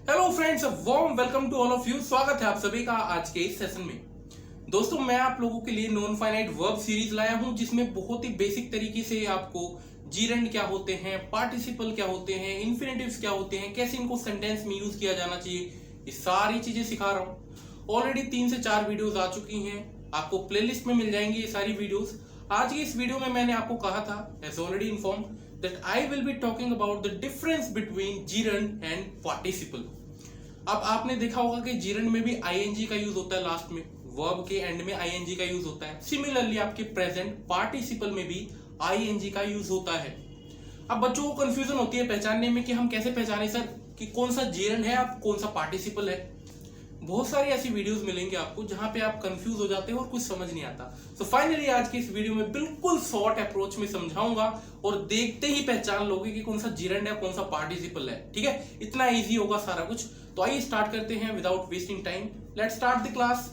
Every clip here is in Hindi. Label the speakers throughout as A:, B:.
A: Hello friends, warm welcome to all of you. स्वागत है आप सभी का आज के इस सेशन में। दोस्तों, मैं आप लोगों के लिए नॉन फाइनाइट वर्ब सीरीज लाया हूं, जिसमें बहुत ही बेसिक तरीके से आपको जीरेंड क्या होते हैं, पार्टिसिपल क्या होते हैं, इन्फिनेटिव्स क्या होते हैं, कैसे इनको सेंटेंस में यूज किया जाना चाहिए, ये सारी चीजें सिखा रहा हूं। ऑलरेडी 3 से 4 वीडियोस आ चुकी हैं, आपको प्लेलिस्ट में मिल जाएंगी ये सारी वीडियोस। आज की इस वीडियो में मैंने आपको कहा था, as already inform, that I will be talking about the difference between gerund and participle। अब आपने देखा होगा कि gerund में भी ing का यूज होता है, लास्ट में वर्ब के एंड में ing का यूज होता है। सिमिलरली आपके प्रेजेंट पार्टिसिपल में भी ing का यूज होता है। अब बच्चों को कंफ्यूजन होती है पहचानने में कि हम कैसे पहचाने सर कि कौन सा gerund है, अब कौन सा पार्टिसिपल है। बहुत सारी ऐसी वीडियोस मिलेंगे आपको जहां पे आप कंफ्यूज हो जाते हो और कुछ समझ नहीं आता। सो फाइनली आज की इस वीडियो में बिल्कुल शॉर्ट अप्रोच में समझाऊंगा और देखते ही पहचान लोगे कि कौन सा जीरेंड है, कौन सा पार्टिसिपल है। ठीक है, इतना इजी होगा सारा कुछ। तो आइए स्टार्ट करते हैं without wasting time. Let's start the class.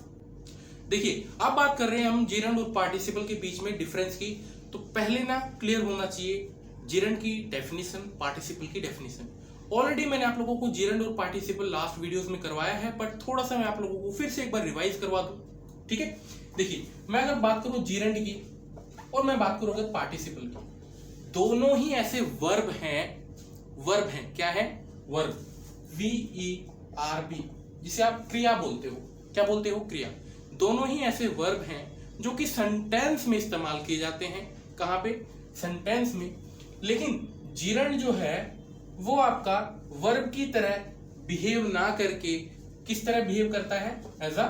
A: देखिए, अब बात कर रहे हैं हम जीरेंड और पार्टिसिपल के बीच में डिफरेंस की। तो पहले ना क्लियर होना चाहिए जीरेंड की डेफिनेशन, पार्टिसिपल की डेफिनेशन। ऑलरेडी मैंने आप लोगों को जीरेंड और पार्टिसिपल लास्ट वीडियोस में करवाया है, बट थोड़ा सा मैं आप लोगों को फिर से एक बार रिवाइज करवा दूं। ठीक है, देखिए, मैं अगर बात करूं जीरेंड की और मैं बात करूं अगर पार्टिसिपल की, दोनों ही ऐसे वर्ब हैं। क्या है? वर्ब, VERB, जिसे आप क्रिया बोलते हो। क्या बोलते हो? क्रिया। दोनों ही ऐसे वर्ब हैं जो कि सेंटेंस में इस्तेमाल किए जाते हैं। कहां पे? सेंटेंस में। लेकिन जीरेंड जो है वो आपका वर्ब की तरह बिहेव ना करके किस तरह बिहेव करता है? As a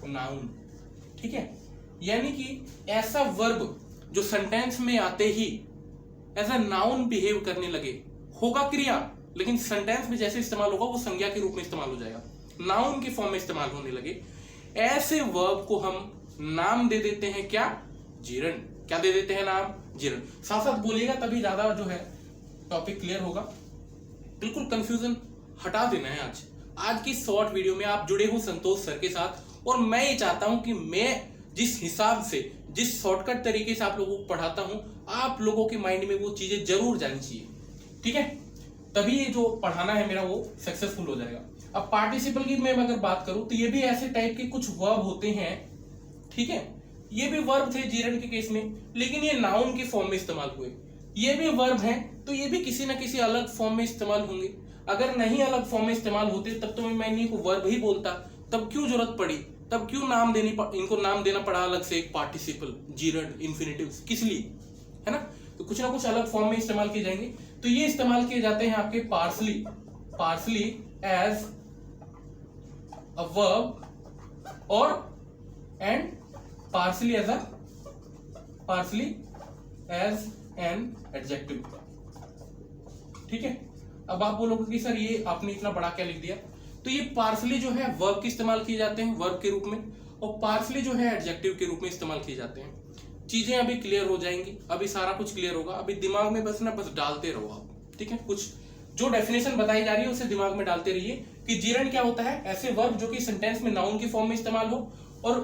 A: noun. ठीक है, यानी कि ऐसा वर्ब जो सेंटेंस में आते ही एज अ नाउन बिहेव करने लगे। होगा क्रिया, लेकिन सेंटेंस में जैसे इस्तेमाल होगा वो संज्ञा के रूप में इस्तेमाल हो जाएगा, नाउन के फॉर्म में इस्तेमाल होने लगे। ऐसे वर्ब को हम नाम दे देते हैं क्या? जीरेंड। क्या दे देते हैं? नाम, जीरेंड। साथ साथ बोलिएगा तभी ज्यादा जो है टॉपिक क्लियर होगा। बिल्कुल कंफ्यूजन हटा देना है। आज की शॉर्ट वीडियो में आप जुड़े हो संतोष सर के साथ, और मैं ये चाहता हूं कि मैं जिस हिसाब से, जिस शॉर्टकट तरीके से आप लोगों को पढ़ाता हूं, आप लोगों के माइंड में वो चीजें जरूर जानी चाहिए। ठीक है, तभी ये जो पढ़ाना है मेरा वो सक्सेसफुल हो जाएगा। अब पार्टिसिपल की मैं अगर बात करूं तो ये भी ऐसे टाइप के कुछ वर्ब होते हैं। ठीक है, ये भी वर्ब थे जीरेंड के केस में, लेकिन ये नाउन के फॉर्म में इस्तेमाल हुए। ये भी वर्ब हैं तो ये भी किसी ना किसी अलग फॉर्म में इस्तेमाल होंगे। अगर नहीं अलग फॉर्म में इस्तेमाल होते तब तो मैं इनको वर्ब ही बोलता। तब क्यों जरूरत पड़ी, तब क्यों इनको नाम देना पड़ा अलग से, एक पार्टिसिपल, जीरेंड, इन्फिनेटिव्स, किस लिए? है ना? तो कुछ ना कुछ अलग फॉर्म में इस्तेमाल किए जाएंगे। तो ये इस्तेमाल किए जाते हैं आपके पार्सली एज अ वर्ब और and partly as an adjective. ठीक है, अब आप बोलोगे कि सर ये आपने इतना बड़ा क्या लिख दिया। तो ये पार्सली जो है वर्ब के इस्तेमाल किए जाते हैं, वर्ब के रूप में, और पार्सली जो है एडजेक्टिव के रूप में इस्तेमाल किए जाते हैं। चीजें अभी क्लियर हो जाएंगी, अभी सारा कुछ क्लियर होगा। अभी दिमाग में बस डालते रहो आप। ठीक है, कुछ जो डेफिनेशन बताई जा रही है उसे दिमाग में डालते रहिए कि जीरेंड क्या होता है? ऐसे वर्ब जो कि सेंटेंस में नाउन की फॉर्म में इस्तेमाल हो, और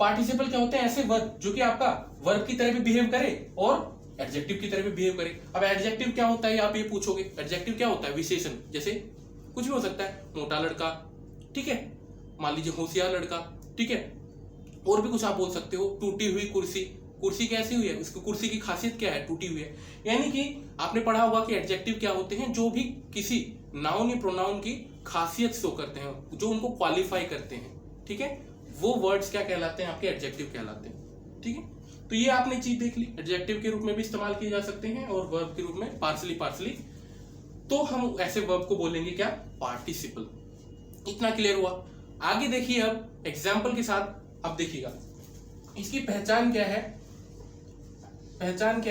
A: पार्टिसिपल क्या होते हैं? ऐसे वर्ब जो कि आपका वर्ब की तरह भी बिहेव करे और एडजेक्टिव की तरह भी बिहेव करे। अब एडजेक्टिव क्या होता है आप ये पूछोगे। एडजेक्टिव क्या होता है? विशेषण। जैसे कुछ भी हो सकता है, मोटा लड़का, ठीक है, मान लीजिए होशियार लड़का, ठीक है, और भी कुछ आप बोल सकते हो। टूटी हुई कुर्सी कैसी हुई है, उसकी कुर्सी की खासियत क्या है? टूटी हुई है। यानी कि आपने पढ़ा होगा कि एडजेक्टिव क्या होते हैं? जो भी किसी नाउन या प्रोनाउन की खासियत शो करते हैं, जो उनको क्वालिफाई करते हैं। ठीक है, वो वर्ड्स क्या कहलाते हैं? आपके एडजेक्टिव कहलाते हैं। ठीक है, तो ये आपने चीज देख ली। एडजेक्टिव के रूप में भी इस्तेमाल किए जा सकते हैं और वर्ब के रूप में पार्सली। तो हम ऐसे वर्ब को बोलेंगे क्या? पार्टिसिपल। इतना क्लियर हुआ। आगे देखिए अब एग्जाम्पल के साथ। अब देखिएगा इसकी पहचान क्या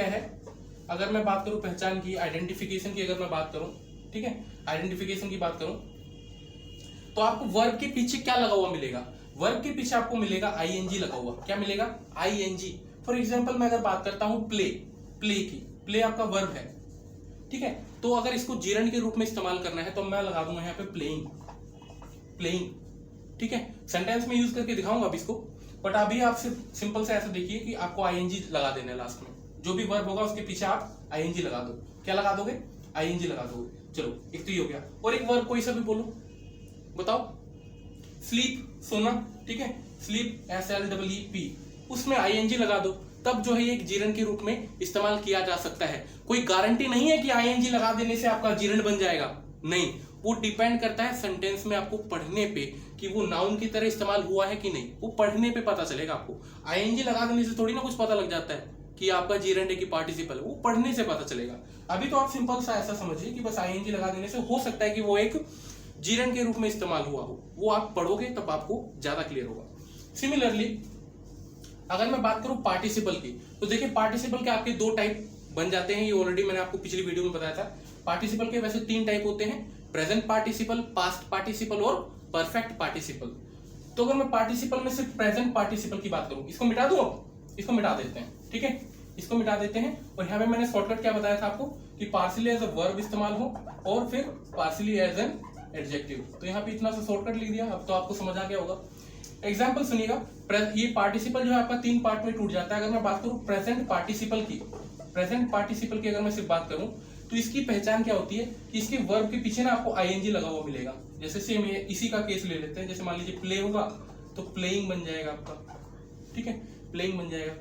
A: है। अगर मैं बात करूं पहचान की, आइडेंटिफिकेशन की अगर मैं बात करूं, ठीक है, आइडेंटिफिकेशन की बात करूं, तो आपको वर्ब के पीछे क्या लगा हुआ मिलेगा? वर्ब के पीछे आपको मिलेगा ing लगा हुआ। क्या मिलेगा? ing। फॉर एग्जाम्पल मैं अगर बात करता हूं प्ले आपका वर्ब है। ठीक है, तो अगर इसको जीरेंड के रूप में इस्तेमाल करना है तो मैं लगा दूंगा यहाँ पे प्लेइंग। ठीक है, सेंटेंस में यूज करके दिखाऊंगा अब इसको, बट अभी आप सिर्फ सिंपल से ऐसा देखिए कि आपको ing लगा देना है लास्ट में। जो भी वर्ब होगा उसके पीछे आप ing लगा दो। क्या लगा दोगे? आईएनजी लगा दोगे। चलो एक तो ये हो गया, और एक वर्ब कोई सा भी बोलो, बताओ। स्लीप, सोना, ठीक है, स्लीप SLEEP, उसमें आईएनजी लगा दो, तब जो है ये एक जीरण के रूप में इस्तेमाल किया जा सकता है। कोई गारंटी नहीं है कि आईएनजी लगा देने से आपका जीरण बन जाएगा, नहीं, वो डिपेंड करता है सेंटेंस में आपको पढ़ने पे कि वो नाउन की तरह इस्तेमाल हुआ है कि नहीं, वो पढ़ने पे पता चलेगा आपको। आईएनजी लगा देने से थोड़ी ना कुछ पता लग जाता है कि आपका जीरण है कि पार्टिसिपल है, वो पढ़ने से पता चलेगा। अभी तो आप सिंपल सा ऐसा समझिए कि बस आईएनजी लगा देने से हो सकता है कि वो एक जीरण के रूप में इस्तेमाल हुआ हो, वो आप पढ़ोगे तब आपको ज्यादा क्लियर होगा। सिमिलरली अगर मैं बात करूं पार्टिसिपल की, तो देखिए पार्टिसिपल के आपके दो टाइप बन जाते हैं, ये ऑलरेडी मैंने आपको पिछली वीडियो में बताया था। पार्टिसिपल के वैसे 3 टाइप होते हैं, प्रेजेंट पार्टिसिपल, पास्ट पार्टिसिपल और परफेक्ट पार्टिसिपल। तो अगर मैं पार्टिसिपल में सिर्फ प्रेजेंट पार्टिसिपल की बात करूं, इसको मिटा दूं, अब इसको मिटा देते हैं, ठीक है, इसको मिटा देते हैं। और यहाँ पे मैंने शॉर्टकट क्या बताया था आपको कि पार्शियली एज अ वर्ब इस्तेमाल हो और फिर पार्शियली एज एन एडजेक्टिव। तो यहाँ पे इतना सा शॉर्टकट लिख दिया, अब तो आपको समझ आ गया होगा। एग्जाम्पल सुनिएगा, ये पार्टिसिपल जो है आपका 3 पार्ट में टूट जाता है। अगर मैं बात करूं प्रेजेंट पार्टिसिपल की, प्रेजेंट पार्टिसिपल की अगर मैं सिर्फ बात करूं तो इसकी पहचान क्या होती है कि इसके वर्ब के पीछे ना आपको आईएनजी लगा हुआ मिलेगा। जैसे सेम इसी का केस ले लेते हैं, जैसे मान लीजिए प्ले होगा तो प्लेइंग बन जाएगा आपका, ठीक है, प्लेइंग बन जाएगा,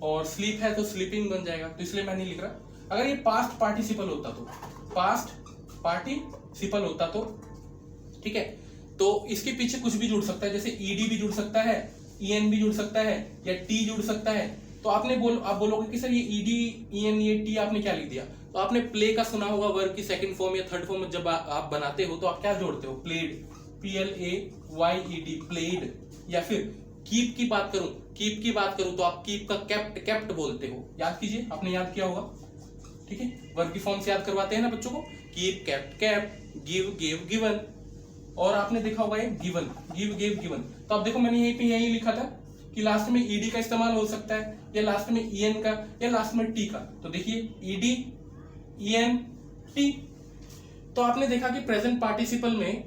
A: और स्लीप है तो स्लीपिंग बन जाएगा, तो इसलिए मैं नहीं लिख रहा। अगर ये पास्ट पार्टिसिपल होता तो, पास्ट पार्टिसिपल होता तो, ठीक है, तो इसके पीछे कुछ भी जुड़ सकता है, जैसे ईडी भी जुड़ सकता है, ईएन भी जुड़ सकता है, या टी जुड़ सकता है। तो आप बोलोगे कि सर ये ईडी ईएन ये टी आपने क्या लिख दिया, तो आपने प्ले का सुना होगा, वर्ब की सेकंड फॉर्म या थर्ड फॉर्म जब आप बनाते हो तो आप क्या जोड़ते हो, प्लेड, PLAYED, प्लेड। या फिर कीप की बात करूं तो आप कीप का केप्ट बोलते हो, याद कीजिए, आपने याद किया होगा, ठीक है, वर्ब की फॉर्म से याद करवाते हैं ना बच्चों को, keep, kept, give, gave, given. और आपने देखा होगा ये गिवन, गिव, गेव, गिवन। तो आप देखो मैंने यही लिखा था कि लास्ट में ईडी का इस्तेमाल हो सकता है, या लास्ट में ईएन का, या लास्ट में टी का। तो देखिए ईडी, ईएन, टी। तो आपने देखा कि प्रेजेंट पार्टिसिपल में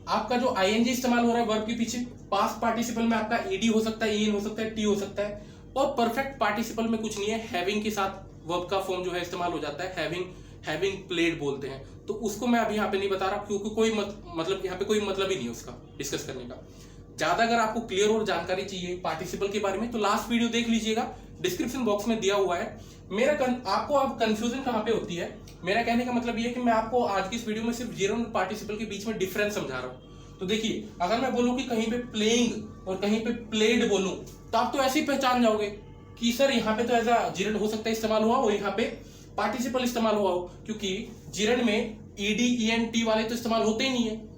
A: आपका जो आईएनजी इस्तेमाल हो रहा है वर्ब के पीछे, पास्ट पार्टिसिपल में आपका ईडी हो सकता है, ईएन हो सकता है, टी हो सकता है, और परफेक्ट पार्टिसिपल में कुछ नहीं है, हैविंग के साथ वर्ब का फॉर्म जो है इस्तेमाल हो जाता है, हैविंग प्लेड बोलते हैं। तो उसको मैं अभी यहाँ पे नहीं बता रहा क्योंकि कोई मतलब यहाँ पे कोई मतलब ही नहीं है उसका डिस्कस करने का। ज्यादा अगर आपको क्लियर और जानकारी चाहिए पार्टिसिपल के बारे में तो लास्ट वीडियो देख लीजिएगा, डिस्क्रिप्शन बॉक्स में दिया हुआ है। आपको अब कंफ्यूजन कहाँ पे होती है, मेरा कहने का मतलब ये है कि मैं आपको आज की इस वीडियो में सिर्फ जीरो और पार्टिसिपल के बीच में डिफरेंस समझा रहा हूँ। तो देखिए अगर मैं बोलूँ कि कहीं पे प्लेइंग और कहीं पे प्लेड बोलूँ तो आप तो ऐसे ही पहचान जाओगे कि सर यहाँ पे तो ऐसा जीरण हो सकता है इस्तेमाल हुआ और यहाँ पे पार्टिसिपल इस्तेमाल हुआ हो, क्योंकि जीरण में ईडी ईएन टी वाले तो इस्तेमाल होते ही नहीं है।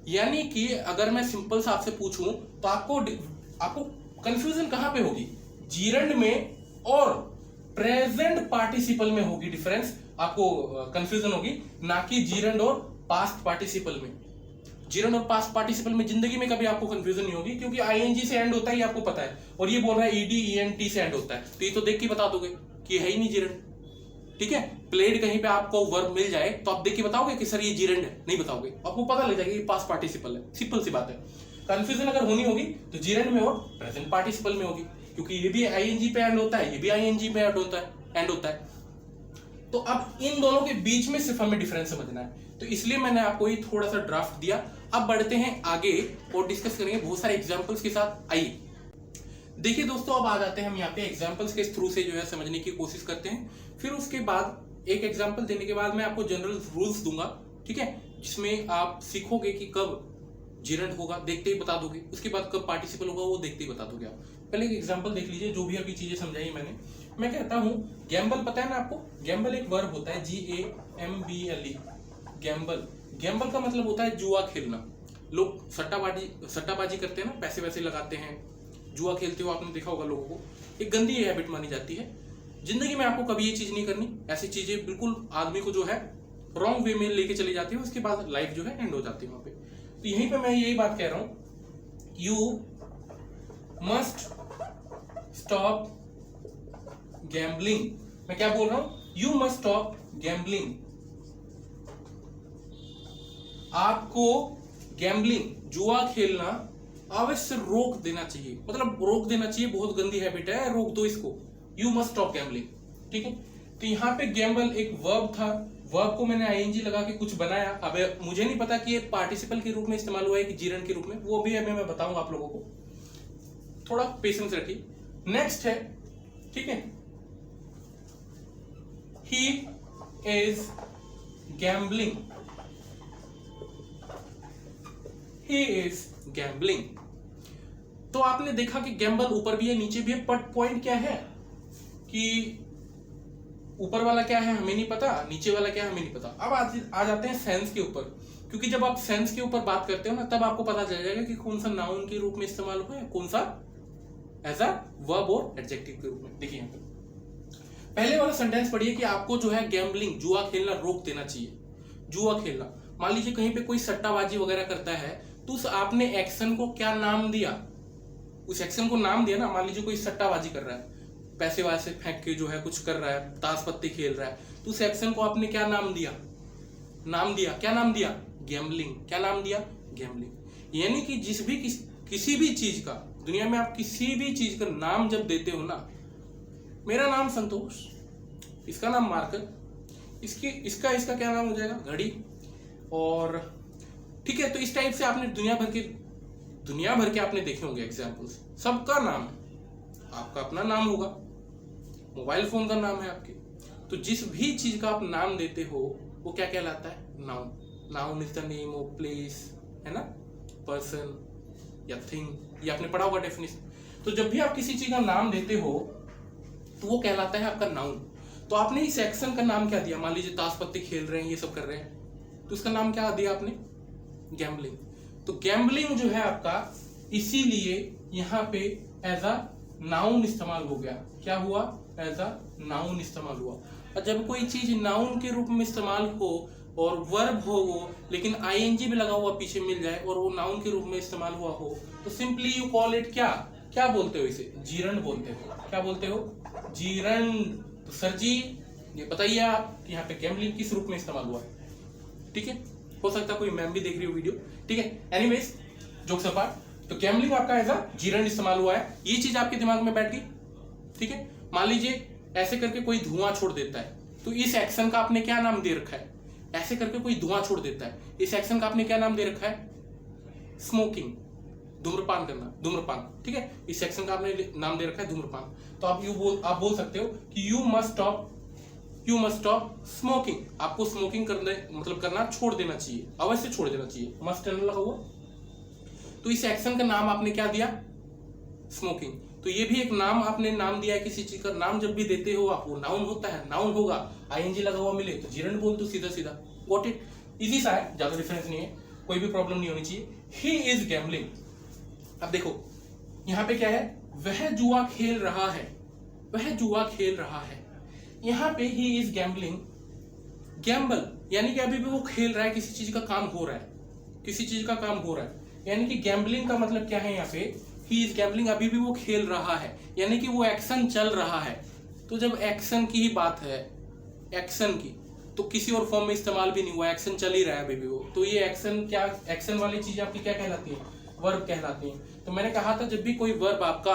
A: यानी कि अगर मैं सिंपल सा आपसे पूछूं तो आपको कंफ्यूजन कहां पे होगी, जीरण में और प्रेजेंट पार्टिसिपल में होगी डिफरेंस, आपको कंफ्यूजन होगी, ना कि जीरण और पास्ट पार्टिसिपल में। जीरण और पास्ट पार्टिसिपल में जिंदगी में कभी आपको कंफ्यूजन नहीं होगी क्योंकि आईएनजी से एंड होता है, ये आपको पता है, और ये बोल रहा है ईडी ईएन टी से एंड होता है, तो ये तो देख के बता दोगे कि है ही नहीं जीरण, ठीक है। प्लेड कहीं पे आपको वर्ब मिल जाए तो आप देख के बताओगे कि सर ये जीरण है, नहीं बताओगे, आपको पता लग जाएगा ये पास्ट पार्टिसिपल है, सिंपल सी बात है। कंफ्यूजन अगर होनी होगी तो जीरण में और प्रेजेंट पार्टिसिपल में होगी, क्योंकि ये भी आईएनजी पे एंड होता है, ये भी आईएनजी पे एंड होता है। तो अब इन दोनों के बीच में सिर्फ हमें डिफरेंस समझना है, तो इसलिए मैंने आपको ये थोड़ा सा ड्राफ्ट दिया। अब बढ़ते हैं आगे और डिस्कस करेंगे बहुत सारे एग्जाम्पल्स के साथ। आइए देखिए दोस्तों, अब आ जाते हैं हम यहाँ पे एग्जाम्पल्स के थ्रू से जो है समझने की कोशिश करते हैं। फिर उसके बाद एक एग्जाम्पल देने के बाद मैं आपको जनरल रूल्स दूंगा, ठीक है, जिसमें आप सीखोगे कि कब जीरण होगा देखते ही बता दोगे, उसके बाद कब पार्टिसिपल होगा वो देखते ही बता दोगे आप। पहले एक एग्जाम्पल देख लीजिए, जो भी अभी चीजें समझाई मैंने। मैं कहता हूँ गैम्बल, पता है ना आपको, गैम्बल एक वर्ब होता है, GAMBLE, गैम्बल। गैम्बल का मतलब होता है जुआ खेलना। लोग सट्टाबाजी करते हैं ना, पैसे वैसे लगाते हैं, जुआ खेलते हो, आपने देखा होगा लोगों को, एक गंदी हैबिट मानी जाती है। जिंदगी में आपको कभी ये चीज नहीं करनी, ऐसी चीजें बिल्कुल आदमी को जो है रॉन्ग वे में लेके चली जाती है, उसके बाद लाइफ जो है एंड हो जाती है वहां पे। तो यहीं पे मैं यही बात कह रहा हूं, यू मस्ट स्टॉप गैम्बलिंग। मैं क्या बोल रहा हूं, यू मस्ट स्टॉप गैम्बलिंग। आपको गैम्बलिंग, जुआ खेलना अवश्य रोक देना चाहिए, मतलब रोक देना चाहिए, बहुत गंदी हैबिट है, रोक दो इसको, यू मस्ट स्टॉप गैम्बलिंग, ठीक है। तो यहाँ पे गैम्बल एक वर्ब था, वर्ब को मैंने आईएनजी लगा के कुछ बनाया। अब मुझे नहीं पता कि ये पार्टिसिपल के रूप में इस्तेमाल हुआ है कि जीरन के रूप में, वो भी अभी मैं बताऊंगा आप लोगों को, थोड़ा पेशेंस रखिए। नेक्स्ट है, ठीक है, he is gambling, he is gambling. तो आपने देखा कि गैम्बल ऊपर भी है नीचे भी है, बट पॉइंट क्या है कि ऊपर वाला क्या है हमें नहीं पता, नीचे वाला क्या है हमें नहीं पता। अब आ जाते हैं सेंस के ऊपर, क्योंकि जब आप सेंस के ऊपर बात करते हो ना, तब आपको पता चल जाएगा कि कौन सा नाउन के रूप में इस्तेमाल हुआ है, कौन सा एज अ वर्ब और एडजेक्टिव के रूप में। देखिए यहाँ पे पहले वाला सेंटेंस पढ़िए कि आपको जो है गैम्बलिंग, जुआ खेलना रोक देना चाहिए। जुआ खेलना, मान लीजिए कहीं पे कोई सट्टाबाजी वगैरह करता है, तो उस आपने एक्शन को क्या नाम दिया, उस एक्शन को नाम दिया ना। मान लीजिए कोई सट्टाबाजी कर रहा है, पैसे वैसे फेंक के जो है कुछ कर रहा है, ताश पत्ती खेल रहा है, तो उस एक्शन को आपने क्या नाम दिया, क्या नाम दिया, गैम्बलिंग। क्या नाम दिया, गैम्बलिंग। यानी कि किसी भी चीज का, दुनिया में आप किसी भी चीज का नाम जब देते हो ना, मेरा नाम संतोष, इसका नाम मार्कर, इसका क्या नाम हो जाएगा, घड़ी, और ठीक है। तो इस टाइप से आपने दुनिया भर के आपने देखे होंगे एग्जाम्पल्स, सबका नाम, आपका अपना नाम होगा, मोबाइल फोन का नाम है आपके। तो जिस भी चीज का आप नाम देते हो वो क्या कहलाता है, noun. Noun is the name of place, है ना, पर्सन या थिंग, ये आपने पढ़ा होगा डेफिनेशन। तो जब भी आप किसी चीज का नाम देते हो तो वो कहलाता है आपका नाउन। तो आपने इस एक्शन का नाम क्या दिया, मान लीजिए ताश पत्ती खेल रहे हैं, ये सब कर रहे हैं, तो उसका नाम क्या दिया आपने, गैम्बलिंग। तो गैम्बलिंग जो है आपका, इसीलिए यहाँ पे एज अ नाउन इस्तेमाल हो गया। क्या हुआ, एज अ नाउन इस्तेमाल हुआ। और जब कोई चीज नाउन के रूप में इस्तेमाल हो और वर्ब हो वो, लेकिन आईएनजी भी लगा हुआ पीछे मिल जाए और वो नाउन के रूप में इस्तेमाल हुआ हो, तो सिंपली यू कॉल इट क्या बोलते हो, इसे जीरण बोलते हो। क्या बोलते हो, जीरण। तो सर जी ये बताइए आप कि यहाँ पे गैम्बलिंग किस रूप में इस्तेमाल हुआ है, ठीक है। हो सकता है कोई मैम भी देख रही हो वीडियो, ठीक है। एनीवेज, जोक्स अपार्ट, तो गैम्बलिंग आपका एज अ जीरण इस्तेमाल हुआ है। ये चीज आपके दिमाग में बैठ गई, ठीक है। मान लीजिए ऐसे करके कोई धुआं छोड़ देता है, तो इस एक्शन का आपने क्या नाम दे रखा है, ऐसे करके कोई धुआं छोड़ देता है, इस एक्शन का आपने क्या नाम दे रखा है, स्मोकिंग, धूम्रपान करना, धूम्रपान, ठीक है। इस सेक्शन का आपने नाम दे रखा है धूम्रपान। तो आप बोल सकते हो कि यू मस्ट स्टॉप स्मोकिंग। आपको स्मोकिंग करना छोड़ देना चाहिए, अवश्य छोड़ देना चाहिए, मस्ट लगा हुआ। तो इस एक्शन का नाम आपने क्या दिया, स्मोकिंग। तो ये भी एक नाम, आपने नाम दिया है किसी चीज का। नाम जब भी देते हो आप, वो नाउन होता है, नाउन होगा, आईएनजी लगा हुआ मिले तो जीरण बोल दो, सीधा सीधा, गॉट इट। इजी सा है, ज्यादा डिफरेंस नहीं है, कोई भी प्रॉब्लम नहीं होनी चाहिए। He is gambling. अब देखो यहाँ पे क्या है, वह जुआ खेल रहा है, वह जुआ खेल रहा है। यहाँ पे ही इज गैम्बलिंग, गैम्बल यानी कि अभी भी वो खेल रहा है, किसी चीज का काम हो रहा है, किसी चीज का काम हो रहा है। यानी कि गैम्बलिंग का मतलब क्या है, यहाँ पे ही इज गैम्बलिंग, अभी भी वो खेल रहा है, यानी कि वो एक्शन चल रहा है। तो जब एक्शन की ही बात है, एक्शन की, तो किसी और फॉर्म में इस्तेमाल भी नहीं हुआ, एक्शन चल ही रहा है अभी भी वो। तो ये एक्शन क्या, एक्शन वाली चीज आपकी क्या कहलाती है, वर्ब कहलाती है। तो मैंने कहा था जब भी कोई वर्ब आपका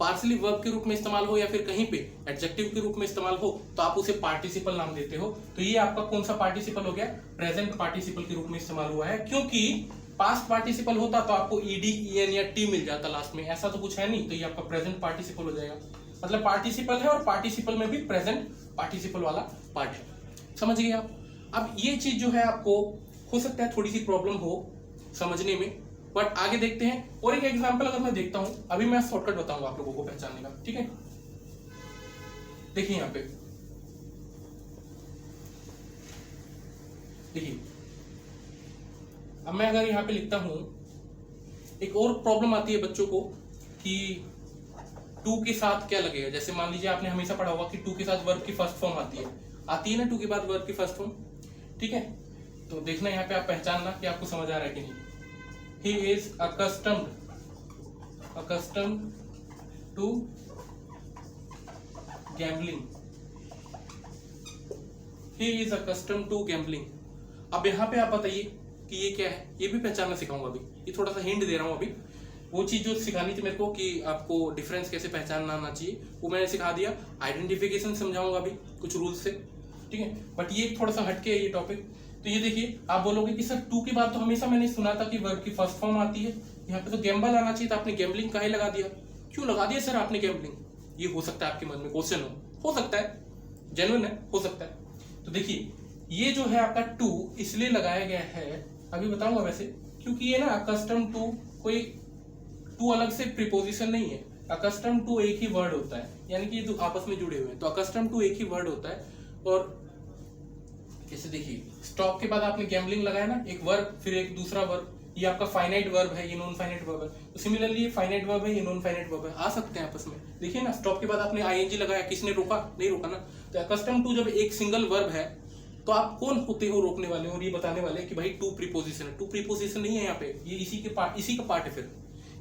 A: पार्सली वर्ब के रूप में इस्तेमाल हो या फिर कहीं पे एडजेक्टिव के रूप में इस्तेमाल हो, तो आप उसे पार्टिसिपल नाम देते हो। तो ये आपका कौन सा पार्टिसिपल हो गया, प्रेजेंट पार्टिसिपल के रूप में इस्तेमाल हुआ है। क्योंकि पास्ट पार्टिसिपल होता तो आपको ईडी, ईएन या टी मिल जाता लास्ट में, ऐसा तो कुछ है नहीं। तो ये आपका प्रेजेंट पार्टिसिपल हो जाएगा, मतलब पार्टिसिपल है और पार्टिसिपल में भी प्रेजेंट पार्टिसिपल वाला पार्ट है। समझ गए आप। अब ये चीज जो है आपको हो सकता है थोड़ी सी प्रॉब्लम हो समझने में, बट आगे देखते हैं। और एक एग्जांपल अगर मैं देखता हूं, अभी मैं शॉर्टकट बताऊंगा आप लोगों को पहचानने का, ठीक है। देखिए यहाँ पे, देखिए अब मैं अगर यहाँ पे लिखता हूं, एक और प्रॉब्लम आती है बच्चों को कि टू के साथ क्या लगेगा। जैसे मान लीजिए आपने हमेशा पढ़ा होगा कि टू के साथ वर्ब की फर्स्ट फॉर्म आती है ना, टू के बाद वर्ब की फर्स्ट फॉर्म, ठीक है। तो देखना यहाँ पे आप पहचानना कि आपको समझ आ रहा है कि नहीं। He is accustomed to gambling. He is accustomed to gambling. अब यहाँ पे आप बताइए कि ये क्या है, ये भी पहचानना सिखाऊंगा अभी, ये थोड़ा सा हिंट दे रहा हूं अभी। वो चीज जो सिखानी थी मेरे को कि आपको डिफरेंस कैसे पहचानना आना चाहिए, वो मैंने सिखा दिया। आइडेंटिफिकेशन समझाऊंगा अभी कुछ रूल्स से, ठीक है। बट ये थोड़ा सा हटके है ये टॉपिक। तो ये देखिए, आप बोलोगे कि सर टू की बात तो हमेशा मैंने सुना था कि वर्ब की फर्स्ट फॉर्म आती है, यहाँ पे तो गैम्बल आना चाहिए था, आपने गैम्बलिंग काहे लगा दिया, क्यों लगा दिया सर आपने गैम्बलिंग? ये हो सकता है आपके मन में क्वेश्चन हो सकता है, जेन्युइन है, हो सकता है। तो देखिए, ये जो है आपका टू इसलिए लगाया गया है, अभी बताऊंगा वैसे, क्योंकि ये ना अकस्टम टू, कोई टू अलग से प्रीपोजिशन नहीं है, अकस्टम टू एक ही वर्ड होता है, यानी कि ये आपस में जुड़े हुए हैं, तो अकस्टम टू एक ही वर्ड होता है। और जैसे देखिए, स्टॉप के बाद आपने गैम्बलिंग लगाया ना, एक वर्ब फिर एक दूसरा वर्ब, ये आपका फाइनाइट वर्ब है, ये नॉन फाइनाइट वर्ब है। तो सिमिलरली ये फाइनाइट वर्ब है, ये नॉन फाइनाइट वर्ब है, आ सकते हैं आपस में। देखिए ना, स्टॉप के बाद आपने आईएनजी लगाया, किसने रोका? नहीं रोका ना। तो अकस्टम टू जब एक सिंगल वर्ब है, तो आप कौन होते हो रोकने वाले और ये बताने वाले कि भाई टू प्रीपोजिशन है? टू प्रीपोजिशन नहीं है यहाँ पे, ये इसी का पार्ट है, फिर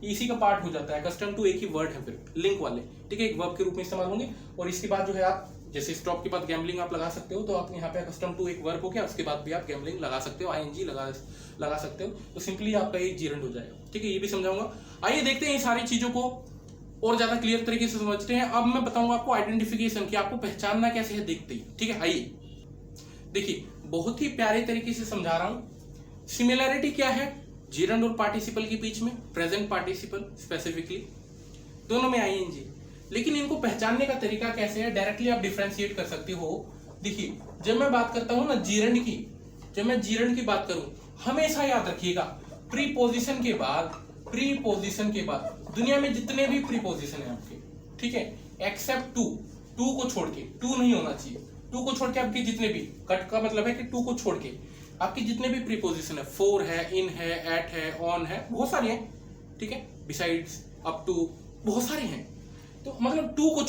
A: ये इसी का पार्ट हो जाता है। कस्टम टू एक ही वर्ड है, फिर लिंक वाले, ठीक है, एक वर्ब के रूप में इस्तेमाल होंगे। और इसके बाद जो है आप जैसे स्टॉप के बाद गैम्बलिंग आप लगा सकते हो, तो आप यहाँ पे कस्टम टू एक वर्ब हो गया, उसके बाद भी आप गैम्बलिंग लगा सकते हो, आईएनजी लगा सकते हो, तो सिंपली आपका ये जीरंड हो जाएगा, ठीक है। ये भी समझाऊंगा। आइए देखते हैं ये सारी चीजों को और ज्यादा क्लियर तरीके से समझते हैं। अब मैं बताऊंगा आपको आइडेंटिफिकेशन, कि आपको पहचानना कैसे है देखते ही, ठीक है। आइए देखिए, बहुत ही प्यारे तरीके से समझा रहा हूं। सिमिलैरिटी क्या है जीरंड और पार्टिसिपल के बीच में? प्रेजेंट पार्टिसिपल स्पेसिफिकली, दोनों में आईएनजी। लेकिन इनको पहचानने का तरीका कैसे है? डायरेक्टली आप डिफरेंशिएट कर सकते हो। देखिए, जब मैं बात करता हूं ना जीरंड की, जब मैं जीरंड की बात करूं, हमेशा याद रखिएगा, प्रीपोजिशन के बाद दुनिया में जितने भी प्रीपोजिशन है आपके, ठीक है, एक्सेप्ट टू को छोड़ के, टू नहीं होना चाहिए, टू को छोड़ के आपके जितने भी, कट का मतलब है कि टू को छोड़ के आपकी जितने भी प्रीपोजिशन है, फोर है, इन है, एट है, ऑन है, बहुत सारे हैं, ठीक है, बिसाइड्स, अप टू, बहुत सारे हैं। तो मतलब टू को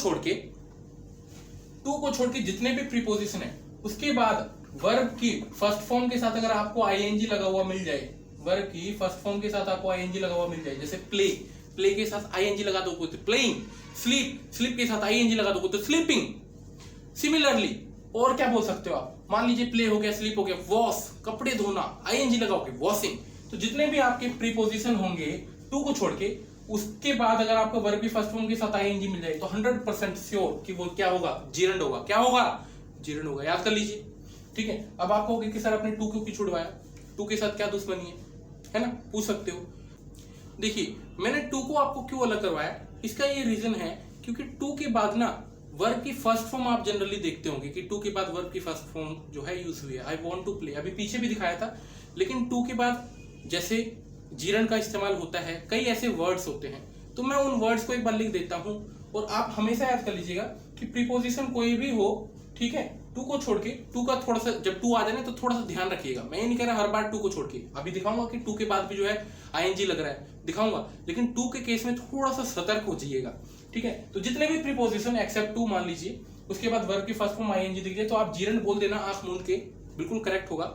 A: छोड़ के जितने भी प्रीपोजिशन है, उसके बाद वर्ब की फर्स्ट फॉर्म के साथ अगर आपको आईएनजी लगा हुआ मिल जाए, वर्ब की फर्स्ट फॉर्म के साथ आपको आईएनजी लगा हुआ मिल जाए, जैसे प्ले के साथ आईएनजी लगा दो तो प्लेइंग, स्लीप के साथ आईएनजी लगा दो तो स्लीपिंग। सिमिलरली और क्या बोल सकते हो आप? मान लीजिए प्ले हो गया, स्लीप हो गया, वॉश कपड़े धोना, आईएनजी लगाओगे वॉशिंग। तो जितने भी आपके प्रीपोजिशन होंगे टू को छोड़ के, उसके बाद अगर आपको वर्ब की फर्स्ट फॉर्म के साथ आईएनजी मिल जाए, तो 100% श्योर कि वो क्या होगा? जीरंड होगा। क्या होगा? जीरंड होगा। याद कर लीजिए, ठीक है। अब आप कहोगे कि सर आपने टू क्यों छुड़वाया, टू के साथ क्या दुश्मनी है ना, पूछ सकते हो। देखिए, मैंने टू को आपको क्यों अलग करवाया, इसका ये रीजन है क्योंकि टू के बाद ना वर्ब की फर्स्ट फॉर्म आप जनरली देखते होंगे कि टू के बाद वर्ब की फर्स्ट फॉर्म जो है यूज हुई है, आई वांट टू प्ले, अभी पीछे भी दिखाया था। लेकिन टू के बाद जैसे जीरंड का इस्तेमाल होता है, कई ऐसे वर्ड्स होते हैं, तो मैं उन वर्ड्स को एक बार लिख देता हूं और आप हमेशा याद कर लीजिएगा कि प्रीपोजिशन कोई भी हो, ठीक है, टू को छोड़ के, टू का थोड़ा सा जब टू आ जाए ना तो थोड़ा सा ध्यान रखिएगा। मैं ये नहीं कह रहा हर बार टू को छोड़ के, अभी दिखाऊंगा कि टू के बाद भी जो है आईएनजी लग रहा है, दिखाऊंगा, लेकिन टू के केस में थोड़ा सा सतर्क हो जाइएगा, ठीक है। तो जितने भी प्रीपोजिशन एक्सेप्ट टू मान लीजिए, उसके बाद वर्ब की फर्स्ट फॉर्म आईएनजी दिख जाए, तो आप जीरंड बोल देना आंख मूंद के, बिल्कुल करेक्ट होगा।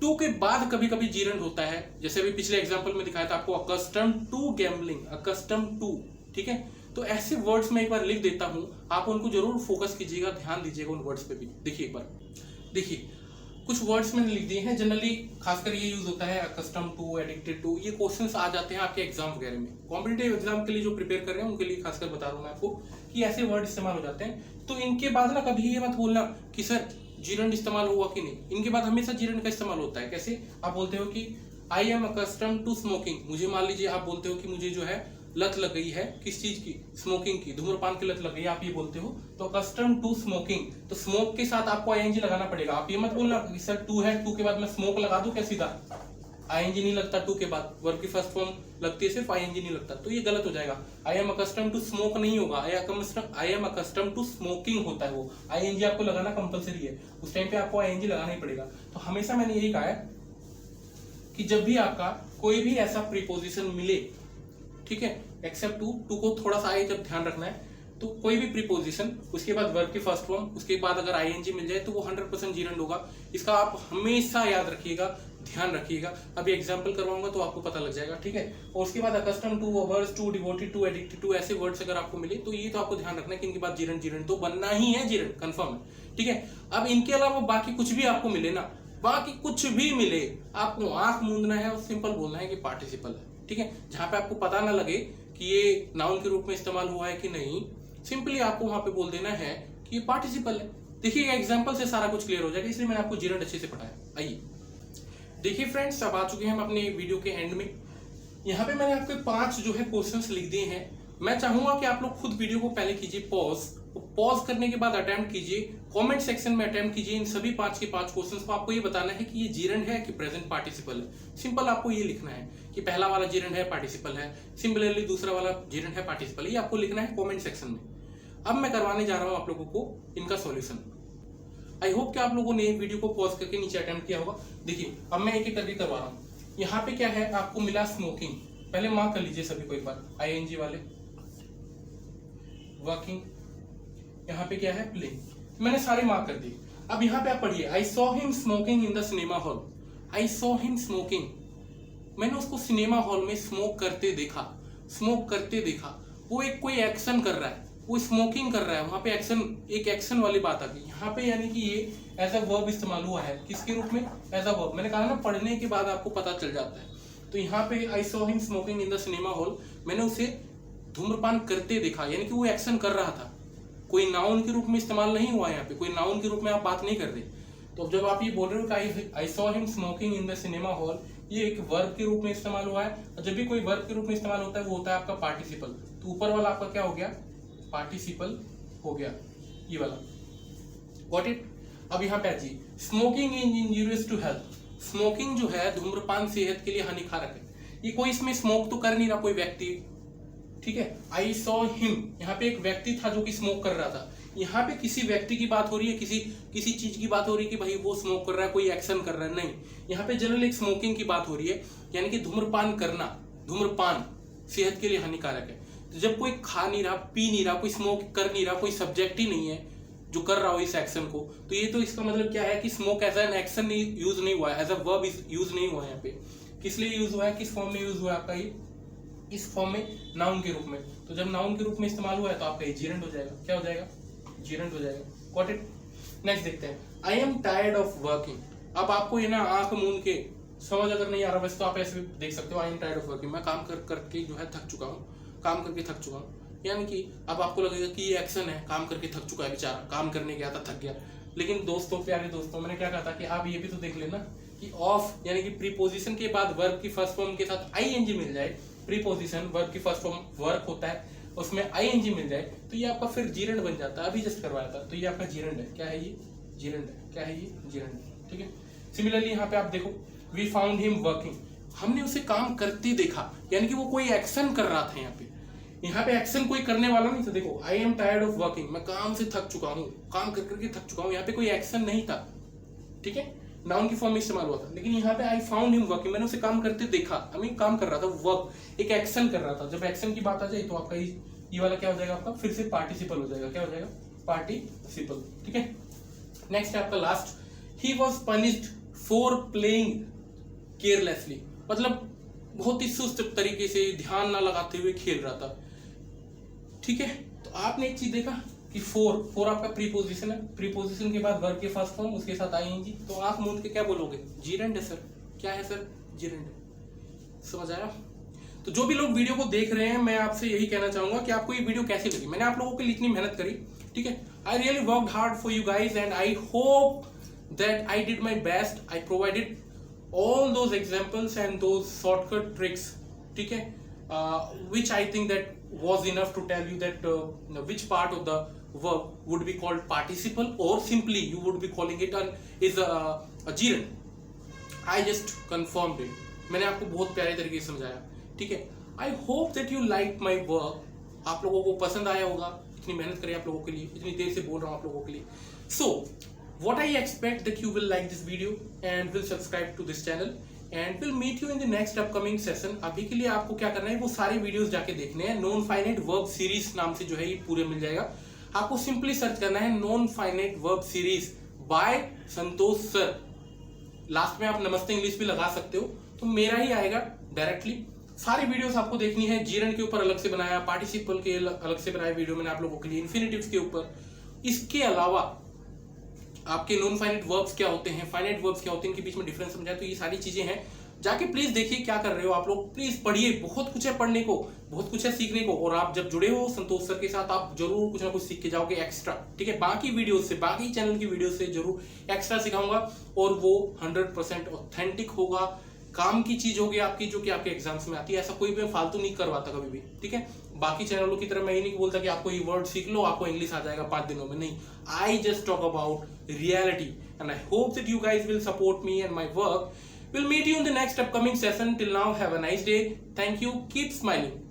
A: टू के बाद कभी कभी जीरंड होता है, जैसे अभी पिछले एग्जांपल में दिखाया था आपको, accustomed to gambling, accustomed to, ठीक है। तो ऐसे वर्ड्स में एक बार लिख देता हूं, आप उनको जरूर फोकस कीजिएगा, ध्यान दीजिएगा उन वर्ड्स पे भी। देखिए एक बार, देखिए कुछ वर्ड्स मैंने लिख दिए हैं, जनरली खासकर ये यूज होता है अकस्टम टू, एडिक्टेड टू, ये क्वेश्चंस आ जाते हैं आपके एग्जाम वगैरह में। कॉम्पिटिटिव एग्जाम के लिए जो प्रिपेयर कर रहे हैं उनके लिए खासकर बता रहा हूं मैं आपको कि ऐसे वर्ड इस्तेमाल हो जाते हैं। तो इनके बाद ना कभी ये मत बोलना कि सर जीरंड इस्तेमाल हुआ कि नहीं, इनके बाद हमेशा जीरंड का इस्तेमाल होता है। कैसे? आप बोलते हो कि I am accustomed to smoking, मुझे मान लीजिए आप बोलते हो कि मुझे जो है लत लग गई है, किस चीज की? स्मोकिंग की, धूम्रपान की लत लग गई है, आप ये बोलते हो, तो अकस्टम टू स्मोकिंग, तो स्मोक के साथ आपको आईएनजी लगाना पड़ेगा। आप ये मत बोलना कि सर टू है, टू के बाद मैं स्मोक लगा दूं क्या सीधा? आईएनजी नहीं लगता टू के बाद, वर्ब की फर्स्ट फॉर्म लगती है सिर्फ, आईएनजी नहीं लगता, तो ये गलत हो जाएगा। I am accustomed to smoke नहीं होगा, I am accustomed to smoking होता है, वो आईएनजी आपको लगाना कंपलसरी है, उस टाइम पे आपको आईएनजी लगाना ही पड़ेगा। तो हमेशा मैंने यही कहा है कि जब भी आपका कोई भी ऐसा प्रीपोजिशन मिले, ठीक है, एक्सेप्ट टू, टू को थोड़ा सा आगे जब ध्यान रखना है, तो कोई भी प्रीपोजिशन, उसके बाद वर्ब की फर्स्ट फॉर्म, उसके बाद अगर आईएनजी मिल जाए तो वो 100% जीरंड होगा। इसका आप हमेशा याद रखिएगा, ध्यान रखिएगा। अभी एग्जांपल करवाऊंगा तो आपको पता लग जाएगा, ठीक है। और उसके बाद accustomed to, averse to, devoted to, addicted to, ऐसे वर्ड्स अगर आपको मिले तो ये तो आपको ध्यान रखना है कि इनके बाद जीरंड तो बनना ही है, जीरंड कंफर्म है, ठीक है। अब इनके अलावा बाकी कुछ भी आपको मिले ना, बाकी कुछ भी मिले, आपको आंख मूंदना है और सिंपल बोलना है कि पार्टिसिपल है, ठीक है, जहां पे आपको पता ना लगे कि ये नाउन के रूप में इस्तेमाल हुआ है कि नहीं, सिंपली आपको वहां पे बोल देना है कि ये पार्टिसिपल है। देखिएगा एग्जाम्पल से सारा कुछ क्लियर हो जाएगा, इसलिए मैंने आपको जीरेंड अच्छे से पढ़ाया। आइए देखिए फ्रेंड्स, अब आ चुके हैं हम अपने वीडियो के एंड में। यहाँ पे मैंने आपको 5 जो है क्वेश्चंस लिख दिए हैं। मैं चाहूंगा कि आप लोग खुद वीडियो को पहले कीजिए पॉज करने के बाद अटेम्प्ट कीजिए, कमेंट सेक्शन में अटेम्प्ट कीजिए इन सभी 5 के 5 क्वेश्चंस को। आपको ये बताना है कि ये जीरेंड है कि प्रेजेंट पार्टिसिपल है। सिंपल आपको ये लिखना है कि पहला वाला जीरेंड है पार्टिसिपल है, सिमिलरली दूसरा वाला जीरेंड है पार्टिसिपल है। ये आपको लिखना है कमेंट सेक्शन में। अब मैं करवाने जा रहा हूं आप लोगों को इनका सॉल्यूशन। आई होप कि आप लोगों ने वीडियो को पॉज करके नीचे अटेम्प्ट किया होगा। देखिए अब मैं एक एक करके करवा रहा हूँ। यहाँ पे क्या है, आपको मिला स्मोकिंग, पहले मार्क कर लीजिए सभी को एक बार, ING वाले। वर्किंग, यहाँ पे क्या है, प्लेइंग, मैंने सारे मार्क कर दिए। अब यहाँ पे आप पढ़िए, I saw him smoking in the cinema hall. I saw him smoking, मैंने उसको सिनेमा हॉल में स्मोक करते देखा। स्मोक करते देखा, वो एक कोई एक्शन कर रहा है, वो स्मोकिंग कर रहा है, वहां पे एक्शन, एक एक्शन वाली बात आ गई यहाँ पे, यानी कि ये एज अ वर्ब इस्तेमाल हुआ है। किसके रूप में, एज अ वर्ब। मैंने कहा ना पढ़ने के बाद आपको पता चल जाता है। तो यहाँ पे I saw him smoking in the cinema hall, मैंने उसे धूम्रपान करते देखा, यानी कि वो एक्शन कर रहा था। कोई नाउन के रूप में इस्तेमाल नहीं हुआ यहाँ पे, कोई नाउन के रूप में आप बात नहीं कर रहे। तो जब आप ये बोल रहे हो कि I saw him smoking in the cinema hall, ये एक वर्ब के रूप में इस्तेमाल हुआ है। और जब भी कोई वर्ब के रूप में इस्तेमाल होता है वो होता है आपका पार्टिसिपल। तो ऊपर वाला आपका क्या हो गया, पार्टिसिपल हो गया, ये वाला। Got it. अब यहाँ पे आइए, smoking is injurious to health. Smoking जो है, धूम्रपान सेहत के लिए हानिकारक है। ये कोई इसमें स्मोक तो कर नहीं रहा कोई व्यक्ति, ठीक है। आई सॉ हिम, यहाँ पे एक व्यक्ति था जो कि स्मोक कर रहा था। यहाँ पे किसी व्यक्ति की बात हो रही है, किसी चीज की बात हो रही है कि भाई वो स्मोक कर रहा है, कोई एक्शन कर रहा है, नहीं। यहाँ पे जनरल एक स्मोकिंग की बात हो रही है, यानी कि धूम्रपान करना। धूम्रपान सेहत के लिए हानिकारक है। तो जब कोई खा नहीं रहा, पी नहीं रहा, कोई स्मोक कर नहीं रहा, कोई सब्जेक्ट ही नहीं है जो कर रहा हो इस एक्शन को, तो ये तो इसका मतलब क्या है कि smoke as an action use नहीं हुआ है, एज अ वर्ब यूज नहीं हुआ है। यहाँ पे किस लिए यूज हुआ है, किस फॉर्म में यूज हुआ है आपका ये, इस फॉर्म में, नाउन के रूप में। तो जब नाउन के रूप में इस्तेमाल हुआ है तो आपका ये जीरेंड हो जाएगा। क्या हो जाएगा, जीरेंड हो जाएगा। Got it. नेक्स्ट देखते हैं, I am tired of working. अब आपको ये ना आंख मूंद के समझ अगर नहीं आ रहा वैसे तो आप ऐसे भी देख सकते हो, I am tired of working, मैं काम कर करके जो है थक चुका हूँ, काम करके थक चुका हूँ। यानी कि अब आपको लगेगा कि ये एक्शन है, काम करके थक चुका है बेचारा, काम करने गया था थक गया। लेकिन दोस्तों, प्यारे दोस्तों, मैंने क्या कहा था कि आप ये भी तो देख लेना कि ऑफ यानी कि प्रीपोजिशन के बाद वर्ब की फर्स्ट फॉर्म के साथ ING मिल जाए। प्रीपोजिशन वर्ब की फर्स्ट फॉर्म वर्ब होता है, उसमें ING मिल जाए तो ये आपका फिर जीरेंड बन जाता है। अभी जस्ट करवाया था, तो ये आपका जीरेंड है। क्या है ये, जीरेंड है। क्या है ये, जीरेंड है, ठीक है। सिमिलरली यहाँ पे आप देखो, वी फाउंड हिम वर्किंग, हमने उसे काम करते देखा, यानी कि वो कोई एक्शन कर रहा था। यहाँ पे एक्शन कोई करने वाला नहीं था। देखो, I am tired of working, मैं काम से थक चुका हूँ, काम कर करके थक चुका हूँ, यहाँ पे कोई एक्शन नहीं था, ठीक है। नाउन की फॉर्म में इस्तेमाल हुआ था। लेकिन यहाँ पे आई फाउंड हिम वर्किंग, मैंने उसे काम करते देखा, आई मीन काम कर रहा था, वर्क, एक एक्शन कर रहा था। जब एक्शन की बात आ जाए तो आपका ये वाला क्या हो जाएगा, आपका फिर से पार्टिसिपल हो जाएगा। क्या हो जाएगा, पार्टिसिपल, ठीक है। नेक्स्ट है आपका last, he was punished for playing carelessly, मतलब बहुत ही सुस्त तरीके से, ध्यान ना लगाते हुए खेल रहा था, ठीक है। तो आपने एक चीज देखा कि फोर आपका प्रीपोजिशन है, प्रीपोजिशन के बाद वर्ब के फर्स्ट फॉर्म, उसके साथ ING, तो आंख मूंद के क्या बोलोगे, जीरेंड है सर। क्या है सर, जीरेंड है। समझ आया। तो जो भी लोग वीडियो को देख रहे हैं, मैं आपसे यही कहना चाहूंगा कि आपको ये वीडियो कैसी लगी। मैंने आप लोगों के लिए इतनी मेहनत करी, ठीक है। I really worked hard for you guys and I hope that I did my best. I provided all those examples and those shortcut tricks, ठीक है, which I think that was enough to tell you that which part of the verb would be called participle or simply you would be calling it is a gerund. I just confirmed it. मैंने आपको बहुत प्यारे तरीके से समझाया, ठीक है। I hope that you liked my work. आप लोगों को पसंद आया होगा, इतनी मेहनत करी आप लोगों के लिए, इतनी देर से बोल रहा हूँ आप लोगों के लिए। So what I expect that you will like this video and will subscribe to this channel and will meet you in the next upcoming session. अभी के लिए आपको क्या करना है, वो सारे वीडियोस जाके देखने हैं। नॉन फाइनाइट वर्ब सीरीज नाम से जो है ये पूरे मिल जाएगा। आपको सिंपली सर्च करना है non finite verb series by Santosh sir. Last में आप नमस्ते इंग्लिश भी लगा सकते हो, तो मेरा ही आएगा डायरेक्टली। सारी वीडियोस आपको देखनी है। जीरेंड के ऊपर अलग से बनाया, पार्टिसिपल के अलग से बनाया वीडियो मैंने आप लोगों के लिए, इन्फिनिटिव्स के ऊपर। इसके अलावा आपके नॉन फाइनाइट वर्ब्स क्या होते हैं, फाइनाइट वर्ब्स क्या होते हैं, इनके बीच में डिफरेंस समझाया, तो ये सारी चीजें हैं। जाके प्लीज देखिए क्या कर रहे हो आप लोग, प्लीज पढ़िए, बहुत कुछ है पढ़ने को, बहुत कुछ है सीखने को। और आप जब जुड़े हो संतोष सर के साथ आप जरूर कुछ ना कुछ सीख के जाओगे एक्स्ट्रा, ठीक है। बाकी वीडियो से, बाकी चैनल की वीडियो से जरूर एक्स्ट्रा सिखाऊंगा और वो 100% ऑथेंटिक होगा, काम की चीज होगी आपकी, जो कि आपके एग्जाम्स में आती है। ऐसा कोई भी फालतू नहीं करवाता कभी भी, ठीक है। बाकी चैनलों की तरह मैं ये नहीं बोलता कि आपको ये वर्ड सीख लो, आपको इंग्लिश आ जाएगा 5 दिनों में, नहीं। I just talk about reality and I hope that you guys will support me and my work. We'll meet you in the next upcoming session. Till now, have a nice day. Thank you. Keep smiling.